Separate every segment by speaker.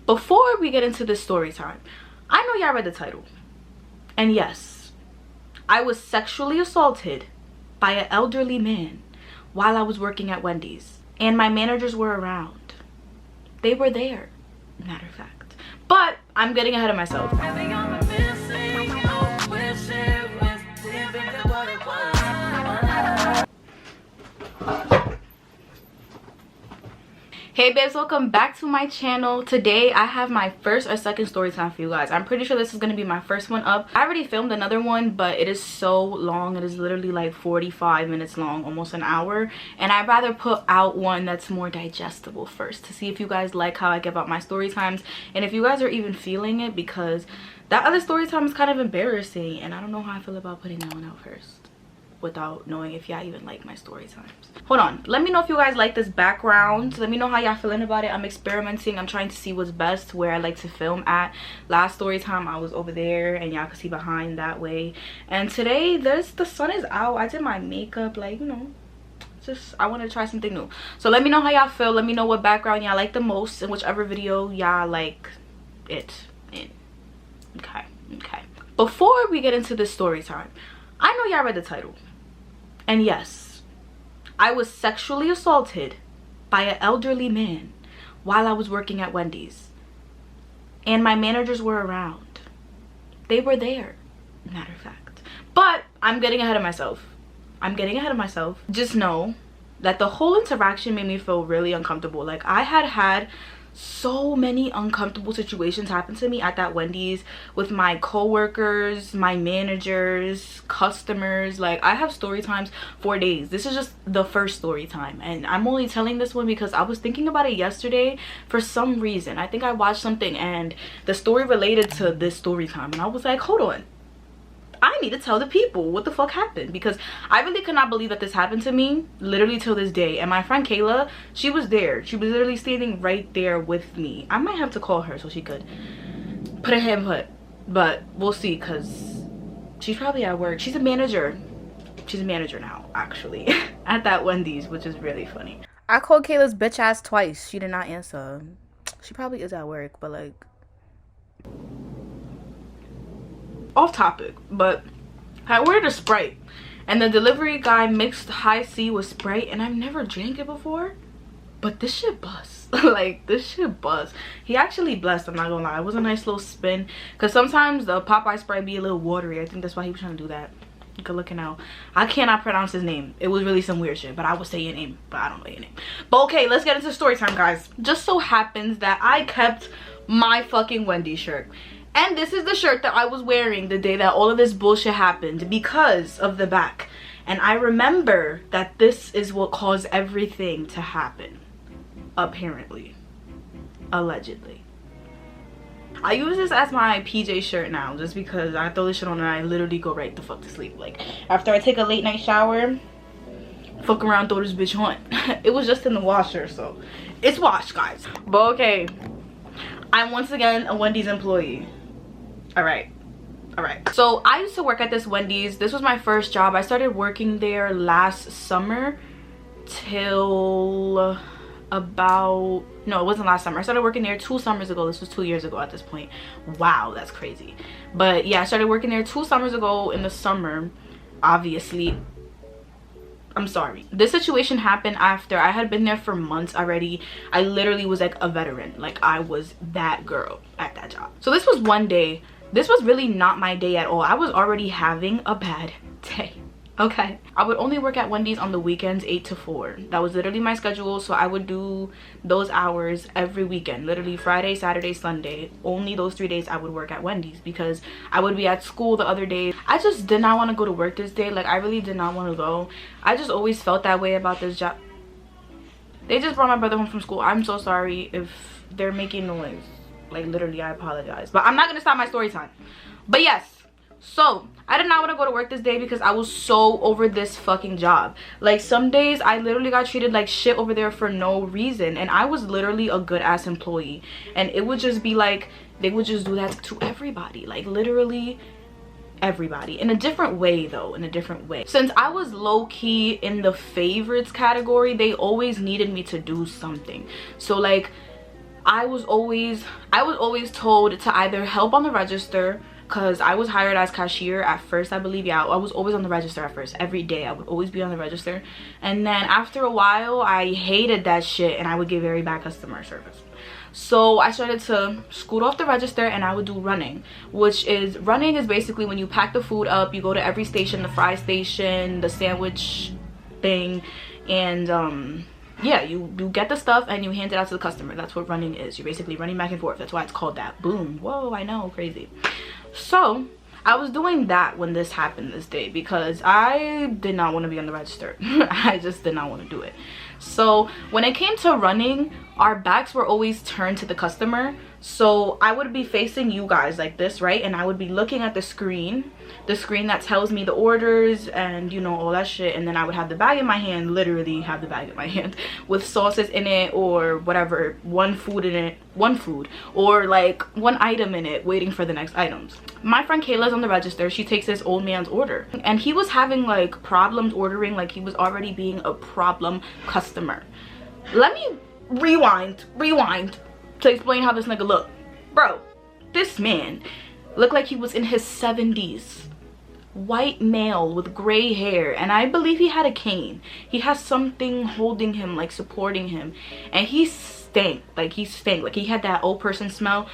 Speaker 1: Before we get into this story time, I know y'all read the title. And yes, I was sexually assaulted by an elderly man while I was working at Wendy's. And my managers were around. They were there, matter of fact. But I'm getting ahead of myself. Hey babes, welcome back to my channel. Today I have my first or second story time for you guys. I'm pretty sure this is going to be my first one up. I already filmed another one, but it is so long. It is literally like 45 minutes long, almost an hour, and I'd rather put out one that's more digestible first to see if you guys like how I give out my story times and if you guys are even feeling it, because that other story time is kind of embarrassing and I don't know how I feel about putting that one out first without knowing if y'all even like my story times. Hold on, let me know if you guys like this background. Let me know how y'all feeling about it. I'm experimenting. I'm trying to see what's best, where I like to film at. Last story time I was over there and y'all could see behind that way, and today the sun is out. I did my makeup, like, you know, just I want to try something new. So let me know how y'all feel. Let me know what background y'all like the most in whichever video y'all like it in. Okay. Before we get into this story time, I know y'all read the title. And yes, I was sexually assaulted by an elderly man while I was working at Wendy's. And my managers were around. They were there, matter of fact. But I'm getting ahead of myself. Just know that the whole interaction made me feel really uncomfortable. Like, I had so many uncomfortable situations happen to me at that Wendy's with my co-workers, my managers, customers. Like, I have story times for days. This is just the first story time, and I'm only telling this one because I was thinking about it yesterday for some reason. I think I watched something and the story related to this story time, and I was like, hold on, I need to tell the people what the fuck happened, because I really could not believe that this happened to me, literally till this day. And my friend Kayla, she was there. She was literally standing right there with me. I might have to call her so she could put her input, but we'll see, because she's probably at work. She's a manager now, actually, at that Wendy's, which is really funny. I called Kayla's bitch ass twice. She did not answer. She probably is at work, but like, off topic, but I ordered a Sprite and the delivery guy mixed high C with Sprite, and I've never drank it before, but this shit bust. Like, this shit bust. He actually blessed, I'm not gonna lie. It was a nice little spin, because sometimes the Popeye Sprite be a little watery. I think that's why he was trying to do that. Good looking out. I cannot pronounce his name. It was really some weird shit, but I would say your name, but I don't know your name. But okay, let's get into story time, guys. Just so happens that I kept my fucking Wendy shirt. And this is the shirt that I was wearing the day that all of this bullshit happened, because of the back. And I remember that this is what caused everything to happen. Apparently. Allegedly. I use this as my PJ shirt now, just because I throw this shit on and I literally go right the fuck to sleep. Like, after I take a late night shower, fuck around, throw this bitch on. It was just in the washer, so it's washed, guys. But okay, I'm once again a Wendy's employee. All right, so I used to work at this Wendy's. This was my first job. I started working there last summer till about, no, it wasn't last summer. I started working there 2 summers ago. This was 2 years ago at this point. Wow, that's crazy. But yeah, I started working there 2 summers ago in the summer. Obviously, I'm sorry, this situation happened after I had been there for months already. I literally was like a veteran. Like, I was that girl at that job. So this was one day. This was really not my day at all. I was already having a bad day. Okay, I would only work at Wendy's on the weekends, 8 to 4. That was literally my schedule. So I would do those hours every weekend, literally Friday, Saturday, Sunday. Only those 3 days I would work at Wendy's, because I would be at school the other days. I just did not want to go to work this day. Like, I really did not want to go. I just always felt that way about this job. They just brought my brother home from school. I'm so sorry if they're making noise. Like, literally, I apologize, but I'm not gonna stop my story time. But yes, so I did not want to go to work this day because I was so over this fucking job. Like, some days I literally got treated like shit over there for no reason, and I was literally a good ass employee, and it would just be like they would just do that to everybody. Like, literally everybody, in a different way though, in a different way. Since I was low-key in the favorites category, they always needed me to do something. So like, I was always told to either help on the register, because I was hired as cashier at first, I believe. Yeah, I was always on the register at first. Every day I would always be on the register, and then after a while I hated that shit and I would give very bad customer service. So I started to scoot off the register and I would do running, which is, running is basically when you pack the food up, you go to every station, the fry station, the sandwich thing, and yeah, you get the stuff and you hand it out to the customer. That's what running is. You're basically running back and forth. That's why it's called that. Boom. Whoa, I know, crazy. So I was doing that when this happened this day, because I did not want to be on the register. I just did not want to do it. So when it came to running, our backs were always turned to the customer. So I would be facing you guys like this, right? And I would be looking at the screen that tells me the orders and, you know, all that shit. And then I would have the bag in my hand, literally have the bag in my hand with sauces in it or whatever, one food or like one item in it, waiting for the next items. My friend Kayla's on the register. She takes this old man's order and he was having like problems ordering, like he was already being a problem customer. Let me rewind to explain how this nigga looked. Bro, this man looked like he was in his 70s. White male with gray hair, and I believe he had a cane. He has something holding him, like supporting him, and he stank. Like he had that old person smell.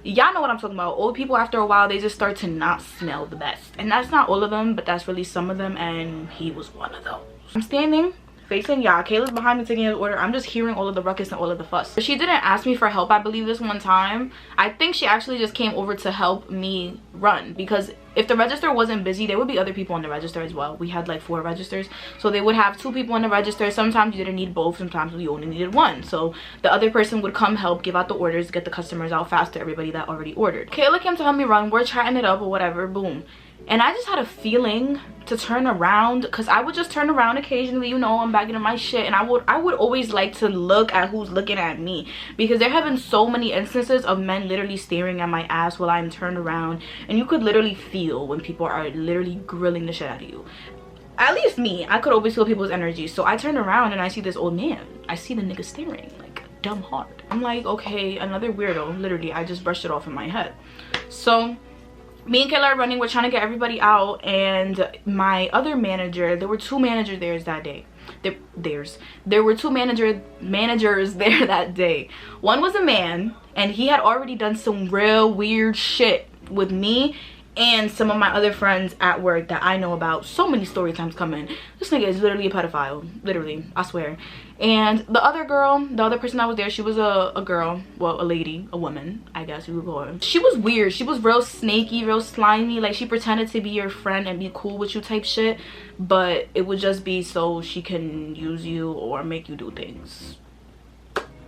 Speaker 1: Y'all know what I'm talking about. Old people, after a while, they just start to not smell the best, and that's not all of them, but that's really some of them, and he was one of those. I'm standing facing y'all. Kayla's behind me taking his order. I'm just hearing all of the ruckus and all of the fuss. She didn't ask me for help, I believe, this one time. I think she actually just came over to help me run, because if the register wasn't busy, there would be other people on the register as well. We had like 4 registers, so they would have 2 people on the register. Sometimes you didn't need both, sometimes you only needed one, so the other person would come help give out the orders, get the customers out faster, everybody that already ordered. Kayla came to help me run. We're chatting it up or whatever, boom. And I just had a feeling to turn around, because I would just turn around occasionally, you know, I'm bagging in my shit, and I would always like to look at who's looking at me, because there have been so many instances of men literally staring at my ass while I'm turned around, and you could literally feel when people are literally grilling the shit out of you. At least me, I could always feel people's energy. So I turn around and I see this old man. I see the nigga staring like dumb hard. I'm like, okay, another weirdo. Literally, I just brushed it off in my head. So me and Kayla are running. We're trying to get everybody out, and my other manager, there were 2 managers there that day. There were 2 managers there that day. One was a man, and he had already done some real weird shit with me and some of my other friends at work that I know about. So many story times coming. This nigga is literally a pedophile, literally, I swear. And the other girl, the other person that was there, she was a girl, well, a lady, a woman, I guess you would call her. She was weird. She was real snaky, real slimy. Like, she pretended to be your friend and be cool with you type shit, but it would just be so she can use you or make you do things.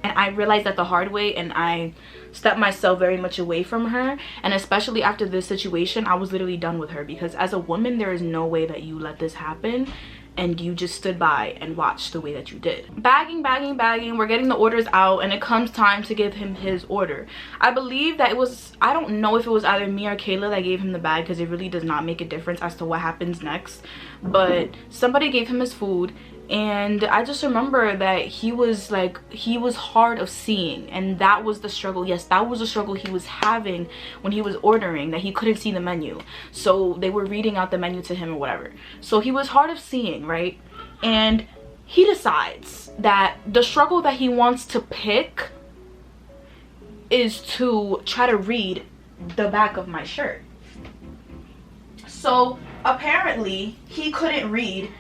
Speaker 1: And I realized that the hard way, and I stepped myself very much away from her. And especially after this situation, I was literally done with her, because as a woman, there is no way that you let this happen and you just stood by and watched the way that you did. Bagging, we're getting the orders out, and it comes time to give him his order. I believe that it was, I don't know if it was either me or Kayla that gave him the bag, because it really does not make a difference as to what happens next, but somebody gave him his food. And I just remember that he was hard of seeing, and that was the struggle. Yes, that was the struggle he was having when he was ordering, that he couldn't see the menu, so they were reading out the menu to him or whatever. So he was hard of seeing, right? And he decides that the struggle that he wants to pick is to try to read the back of my shirt. So apparently he couldn't read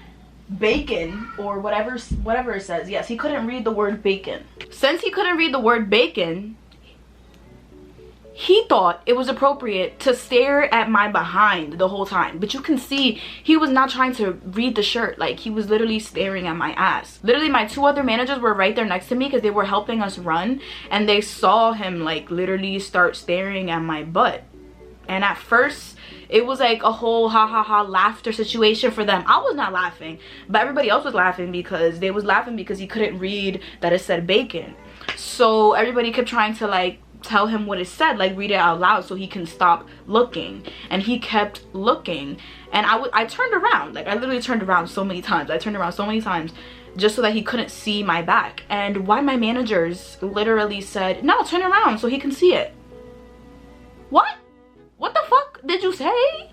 Speaker 1: bacon or whatever it says. Yes, he couldn't read the word bacon. Since he couldn't read the word bacon, he thought it was appropriate to stare at my behind the whole time. But you can see he was not trying to read the shirt. Like, he was literally staring at my ass. Literally, my 2 other managers were right there next to me because they were helping us run, and they saw him like literally start staring at my butt. And at first it was like a whole ha ha ha laughter situation for them. I was not laughing, but everybody else was laughing, because they was laughing because he couldn't read that it said bacon. So everybody kept trying to like tell him what it said, like read it out loud so he can stop looking, and he kept looking. And I turned around, like I literally turned around so many times. I turned around so many times. just so that he couldn't see my back. And why my managers literally said, no, turn around so he can see it. What the fuck did you say?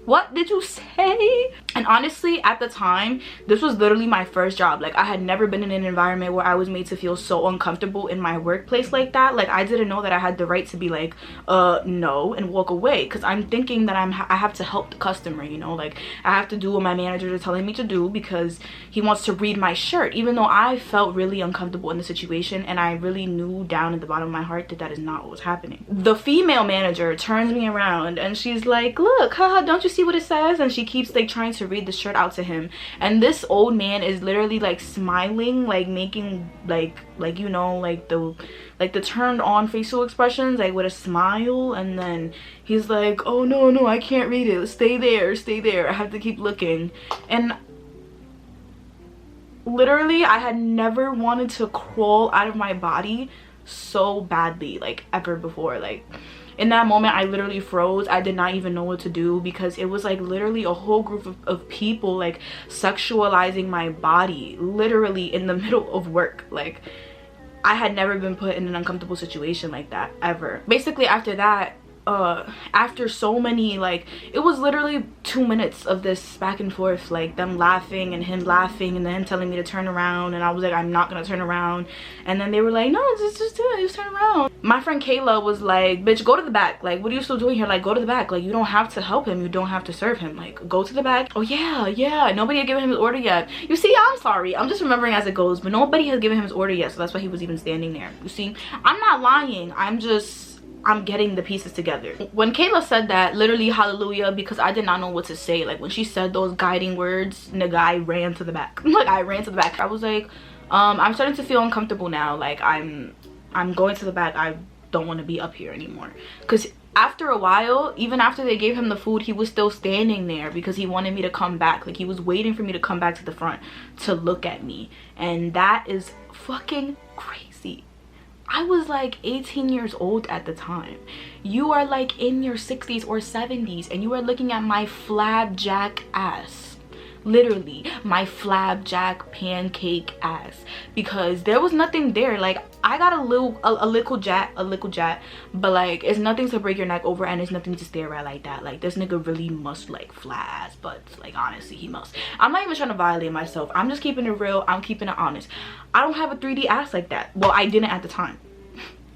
Speaker 1: What did you say? And honestly, at the time, this was literally my first job. Like, I had never been in an environment where I was made to feel so uncomfortable in my workplace like that. Like, I didn't know that I had the right to be like, no, and walk away, because I'm thinking that I have to help the customer, you know, like I have to do what my managers are telling me to do because he wants to read my shirt, even though I felt really uncomfortable in the situation, and I really knew down at the bottom of my heart that that is not what was happening. The female manager turns me around and she's like, look, haha, don't you see what it says? And she keeps like trying to read the shirt out to him, and this old man is literally like smiling, like making like you know, like the turned on facial expressions, like with a smile, and then he's like, oh no, I can't read it, stay there, I have to keep looking. And literally, I had never wanted to crawl out of my body so badly, like ever before. Like, in that moment, I literally froze. I did not even know what to do, because it was like literally a whole group of people like sexualizing my body literally in the middle of work. Like, I had never been put in an uncomfortable situation like that ever. Basically, after that, after so many, like, it was literally 2 minutes of this back and forth, like them laughing and him laughing and then him telling me to turn around, and I was like, I'm not gonna turn around. And then they were like, no, just do it, just turn around. My friend Kayla was like, bitch, go to the back, like, what are you still doing here? Like, go to the back, like, you don't have to help him, you don't have to serve him, like, go to the back. Oh yeah, nobody had given him his order yet. You see, I'm sorry, I'm just remembering as it goes, but nobody has given him his order yet, so that's why he was even standing there. You see, I'm not lying, I'm getting the pieces together. When Kayla said that, literally hallelujah, because I did not know what to say. Like, when she said those guiding words, nigga, I ran to the back. Like, I ran to the back. I was like, I'm starting to feel uncomfortable now. Like, I'm going to the back. I don't want to be up here anymore. Because after a while, even after they gave him the food, he was still standing there because he wanted me to come back. Like, he was waiting for me to come back to the front to look at me. And that is fucking crazy. I was like 18 years old at the time. You are like in your 60s or 70s and you are looking at my flapjack ass. Literally, my flapjack pancake ass. Because there was nothing there. Like, I got a little jat, but like, it's nothing to break your neck over, and it's nothing to stare at like that. Like, this nigga really must like flat ass butts. Like, honestly, he must. I'm not even trying to violate myself. I'm just keeping it real. I'm keeping it honest. I don't have a 3D ass like that. Well, I didn't at the time.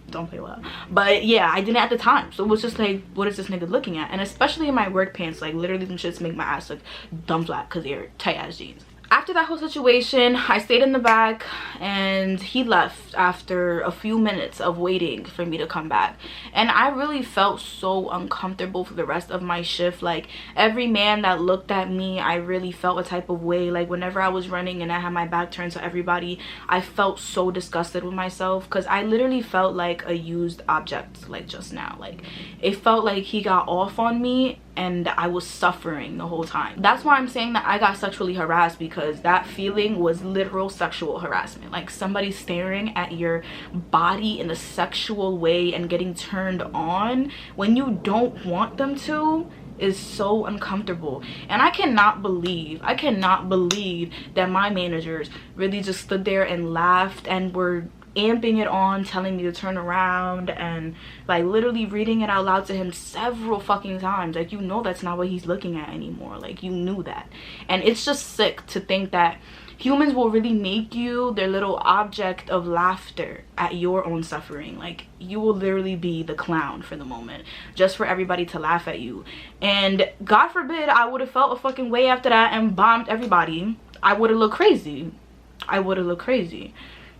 Speaker 1: Don't play well, but yeah, I didn't at the time. So it was just like, what is this nigga looking at? And especially in my work pants, like literally them shits make my ass look dumb flat because they're tight ass jeans. After that whole situation, I stayed in the back and he left after a few minutes of waiting for me to come back. And I really felt so uncomfortable for the rest of my shift. Like, every man that looked at me, I really felt a type of way. Like, whenever I was running and I had my back turned to everybody, I felt so disgusted with myself, because I literally felt like a used object, like just now. Like, it felt like he got off on me and I was suffering the whole time. That's why I'm saying that I got sexually harassed, because that feeling was literal sexual harassment. Like, somebody staring at your body in a sexual way and getting turned on when you don't want them to is so uncomfortable. And I cannot believe that my managers really just stood there and laughed and were amping it on, telling me to turn around, and like literally reading it out loud to him several fucking times. Like, you know that's not what he's looking at anymore. Like, you knew that. And it's just sick to think that humans will really make you their little object of laughter at your own suffering. Like, you will literally be the clown for the moment, just for everybody to laugh at you. And God forbid I would have felt a fucking way after that and bombed everybody. I would have looked crazy.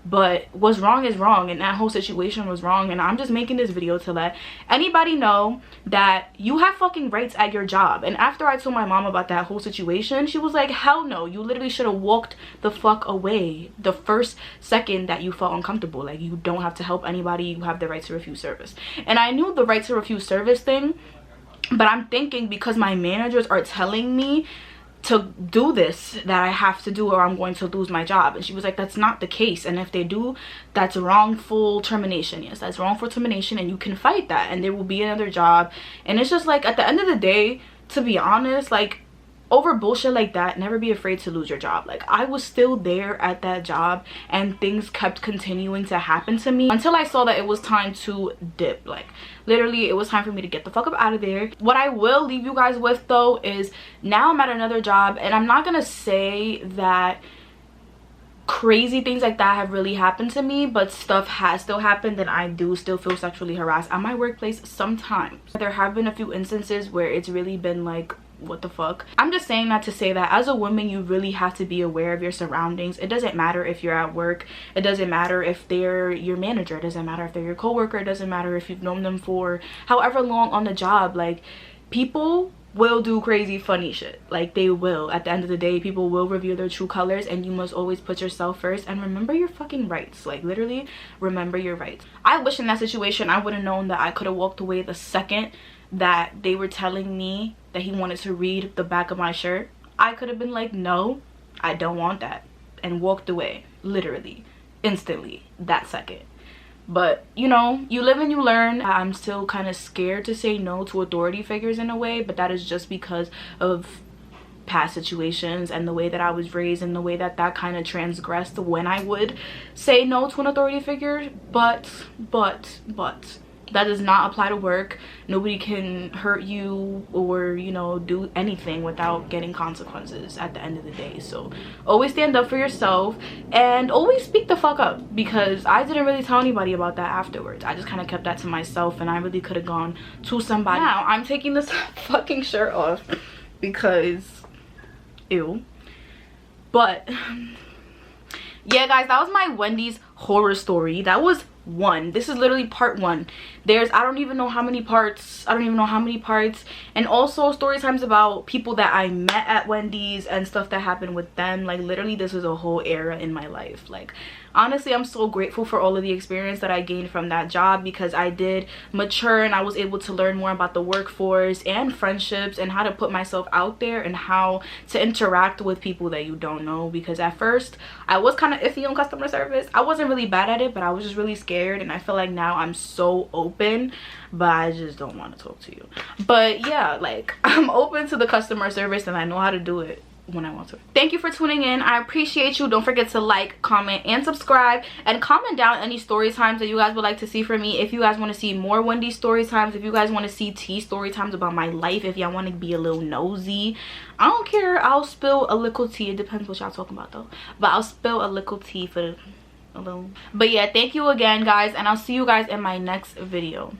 Speaker 1: But what's wrong is wrong, and that whole situation was wrong. And I'm just making this video to let anybody know that you have fucking rights at your job. And after I told my mom about that whole situation, she was like, hell no, you literally should have walked the fuck away the first second that you felt uncomfortable. Like, you don't have to help anybody, you have the right to refuse service. And I knew the right to refuse service thing, but I'm thinking because my managers are telling me to do this, that I have to do, or I'm going to lose my job. And she was like, that's not the case, and if they do, that's wrongful termination. Yes, that's wrongful termination, and you can fight that, and there will be another job. And it's just like, at the end of the day, to be honest, like, over bullshit like that, never be afraid to lose your job. Like, I was still there at that job and things kept continuing to happen to me until I saw that it was time to dip. Like, literally, it was time for me to get the fuck up out of there. What I will leave you guys with though is, now I'm at another job, and I'm not gonna say that crazy things like that have really happened to me, but stuff has still happened, and I do still feel sexually harassed at my workplace sometimes. There have been a few instances where it's really been like, what the fuck. I'm just saying that to say that as a woman, you really have to be aware of your surroundings. It doesn't matter if you're at work, it doesn't matter if they're your manager, it doesn't matter if they're your coworker, it doesn't matter if you've known them for however long on the job. Like, people will do crazy funny shit. Like, they will. At the end of the day, people will reveal their true colors, and you must always put yourself first and remember your fucking rights. Like, literally remember your rights. I wish in that situation I would have known that I could have walked away the second that they were telling me that he wanted to read the back of my shirt. I could have been like, no, I don't want that, and walked away, literally instantly that second. But you know, you live and you learn. I'm still kind of scared to say no to authority figures in a way, but that is just because of past situations and the way that I was raised and the way that that kind of transgressed when I would say no to an authority figure. But that does not apply to work. Nobody can hurt you or, you know, do anything without getting consequences at the end of the day. So always stand up for yourself and always speak the fuck up, because I didn't really tell anybody about that afterwards. I just kind of kept that to myself, and I really could have gone to somebody. Now I'm taking this fucking shirt off because ew. But yeah guys, that was my Wendy's horror story. That was one. This is literally part one. There's I don't even know how many parts. And also story times about people that I met at Wendy's and stuff that happened with them. Like, literally, this is a whole era in my life. Like, honestly, I'm so grateful for all of the experience that I gained from that job, because I did mature and I was able to learn more about the workforce and friendships and how to put myself out there and how to interact with people that you don't know. Because at first I was kind of iffy on customer service. I wasn't really bad at it, but I was just really scared, and I feel like now I'm so open, but I just don't want to talk to you. But yeah, like, I'm open to the customer service and I know how to do it when I want to. Thank you for tuning in. I appreciate you. Don't forget to like, comment, and subscribe, and comment down any story times that you guys would like to see from me. If you guys want to see more Wendy story times, if you guys want to see T story times about my life, if y'all want to be a little nosy, I don't care. I'll spill a little tea. It depends what y'all talking about though, but I'll spill a little tea for the alone. But yeah, thank you again guys, and I'll see you guys in my next video.